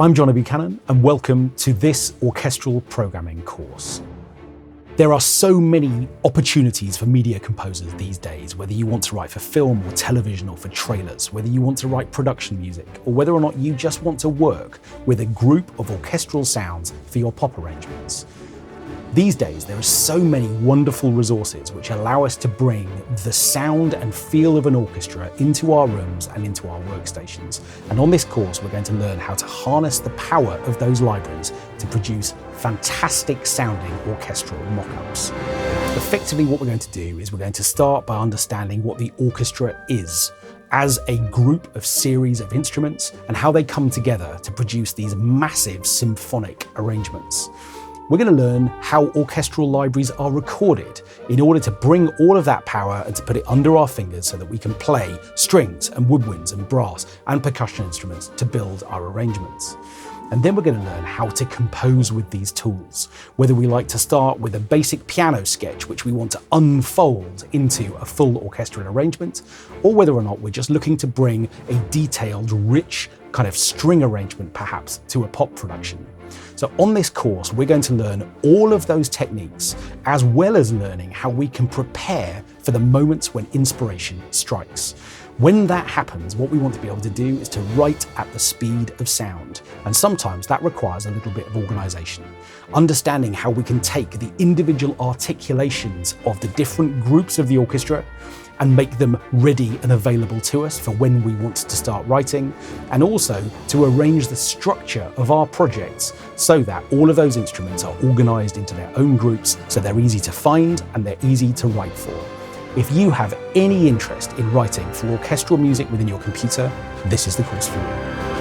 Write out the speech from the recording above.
I'm Johnny Buchanan, and welcome to this orchestral programming course. There are so many opportunities for media composers these days, whether you want to write for film or television or for trailers, whether you want to write production music, or whether or not you just want to work with a group of orchestral sounds for your pop arrangements. These days, there are so many wonderful resources which allow us to bring the sound and feel of an orchestra into our rooms and into our workstations. And on this course, we're going to learn how to harness the power of those libraries to produce fantastic sounding orchestral mock-ups. Effectively, what we're going to do is we're going to start by understanding what the orchestra is as a group of series of instruments and how they come together to produce these massive symphonic arrangements. We're going to learn how orchestral libraries are recorded in order to bring all of that power and to put it under our fingers so that we can play strings and woodwinds and brass and percussion instruments to build our arrangements. And then we're going to learn how to compose with these tools, whether we like to start with a basic piano sketch which we want to unfold into a full orchestral arrangement, or whether or not we're just looking to bring a detailed, rich kind of string arrangement perhaps to a pop production. So on this course, we're going to learn all of those techniques, as well as learning how we can prepare for the moments when inspiration strikes. When that happens, what we want to be able to do is to write at the speed of sound. And sometimes that requires a little bit of organization. Understanding how we can take the individual articulations of the different groups of the orchestra and make them ready and available to us for when we want to start writing, and also to arrange the structure of our projects so that all of those instruments are organized into their own groups so they're easy to find and they're easy to write for. If you have any interest in writing for orchestral music within your computer, this is the course for you.